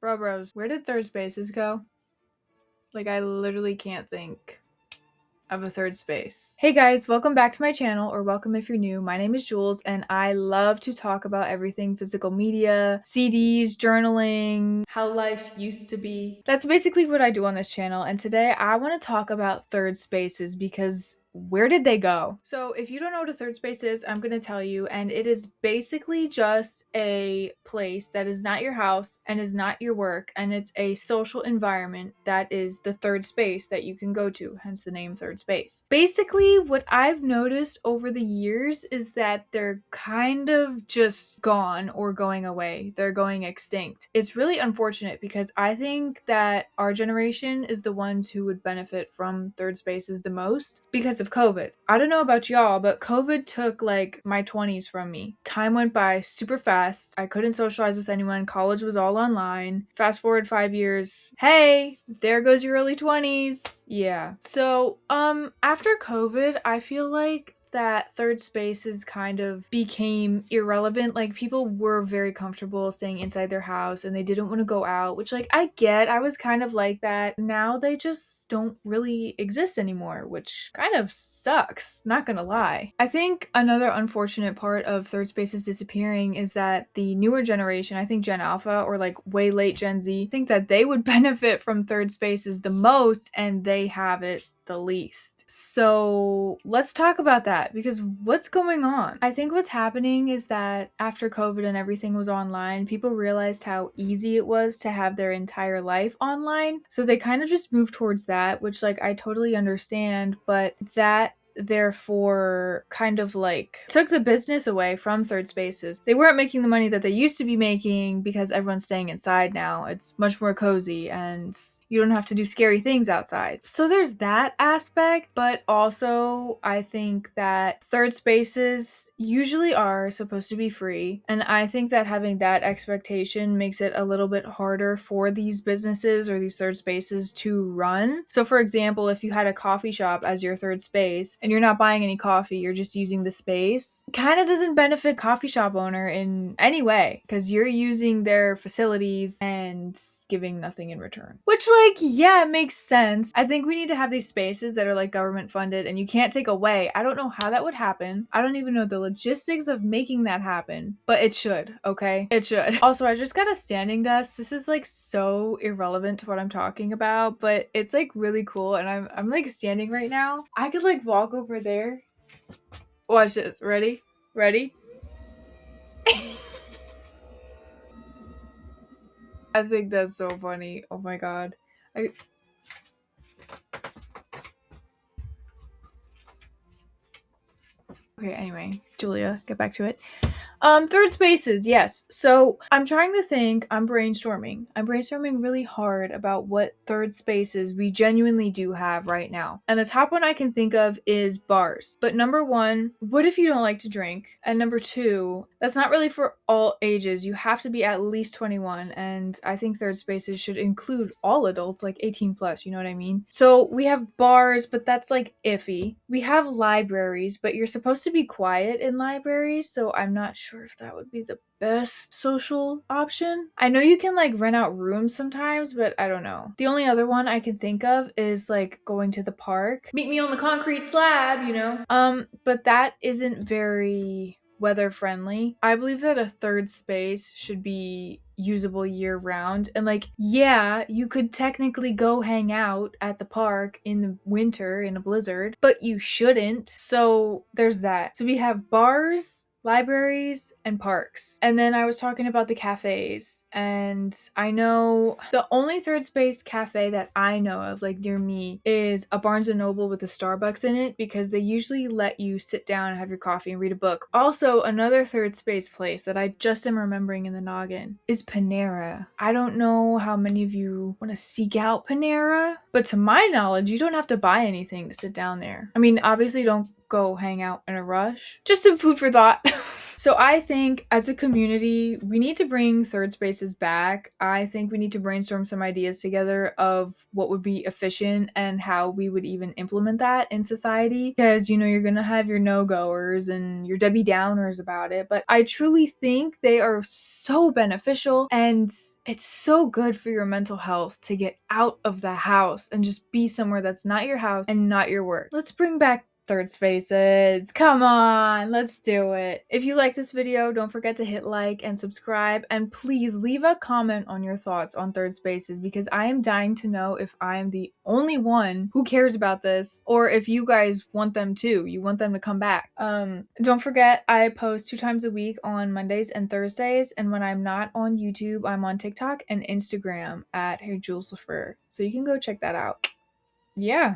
Bros, where did third spaces go? Like, I literally can't think of a third space. Hey guys, welcome back to my channel, or welcome if you're new. My name is Jules, and I love to talk about everything physical media, CDs, journaling, how life used to be. That's basically what I do on this channel, and today I want to talk about third spaces because where did they go? So if you don't know what a third space is, I'm going to tell you, and it is basically just a place that is not your house and is not your work, and it's a social environment that is the third space that you can go to, hence the name third space. Basically, what I've noticed over the years is that they're kind of just gone or going away. They're going extinct. It's really unfortunate because I think that our generation is the ones who would benefit from third spaces the most because of COVID. I don't know about y'all, but COVID took like my 20s from me. Time went by super fast. I couldn't socialize with anyone. College was all online. Fast forward 5 years. Hey, there goes your early 20s. Yeah. So, after COVID, I feel like that third spaces kind of became irrelevant. Like, people were very comfortable staying inside their house and they didn't want to go out, which, like, I get. I was kind of like that. Now they just don't really exist anymore, which kind of sucks, not gonna lie. I think another unfortunate part of third spaces disappearing is that the newer generation, I think Gen Alpha or like way late Gen Z, think that they would benefit from third spaces the most, and they have it the least. So let's talk about that, because what's going on? I think what's happening is that after COVID and everything was online, people realized how easy it was to have their entire life online. So they kind of just moved towards that, which, like, I totally understand, but that therefore kind of like took the business away from third spaces. They weren't making the money that they used to be making because everyone's staying inside now. It's much more cozy and you don't have to do scary things outside. So there's that aspect, but also I think that third spaces usually are supposed to be free, and I think that having that expectation makes it a little bit harder for these businesses or these third spaces to run. So for example, if you had a coffee shop as your third space and you're not buying any coffee, you're just using the space, kind of doesn't benefit coffee shop owner in any way because you're using their facilities and giving nothing in return. Which, like, yeah, it makes sense. I think we need to have these spaces that are like government funded and you can't take away. I don't know how that would happen. I don't even know the logistics of making that happen, but it should, okay? It should. Also, I just got a standing desk. This is like so irrelevant to what I'm talking about, but it's like really cool, and I'm like standing right now. I could like walk over there. Watch this. Ready? Ready? I think that's so funny. Oh my god. Okay, anyway, Julia, get back to it. Third spaces, yes. So I'm trying to think, I'm brainstorming. I'm brainstorming really hard about what third spaces we genuinely do have right now. And the top one I can think of is bars. But number one, what if you don't like to drink? And number two, that's not really for all ages. You have to be at least 21. And I think third spaces should include all adults, like 18 plus, you know what I mean? So we have bars, but that's like iffy. We have libraries, but you're supposed to be quiet in libraries, so I'm not sure if that would be the best social option. I know you can like rent out rooms sometimes, but I don't know. The only other one I can think of is like going to the park. Meet me on the concrete slab, you know? But that isn't very weather friendly. I believe that a third space should be usable year round, and like, yeah, you could technically go hang out at the park in the winter in a blizzard, but you shouldn't. So there's that. So we have bars, libraries, and parks. And then I was talking about the cafes, and I know the only third space cafe that I know of like near me is a Barnes & Noble with a Starbucks in it, because they usually let you sit down and have your coffee and read a book. Also, another third space place that I just am remembering in the noggin is Panera. I don't know how many of you want to seek out Panera, but to my knowledge, you don't have to buy anything to sit down there. I mean, obviously don't go hang out in a rush. Just some food for thought. So I think as a community, we need to bring third spaces back. I think we need to brainstorm some ideas together of what would be efficient and how we would even implement that in society. Because, you're going to have your no-goers and your Debbie Downers about it. But I truly think they are so beneficial, and it's so good for your mental health to get out of the house and just be somewhere that's not your house and not your work. Let's bring back third spaces. Come on, let's do it. If you like this video, don't forget to hit like and subscribe, and please leave a comment on your thoughts on third spaces, because I am dying to know if I am the only one who cares about this, or if you guys want them too. You want them to come back. Don't forget, I post 2 times a week on Mondays and Thursdays, and when I'm not on YouTube, I'm on TikTok and Instagram at HeyJulesLaFleur. So you can go check that out. Yeah.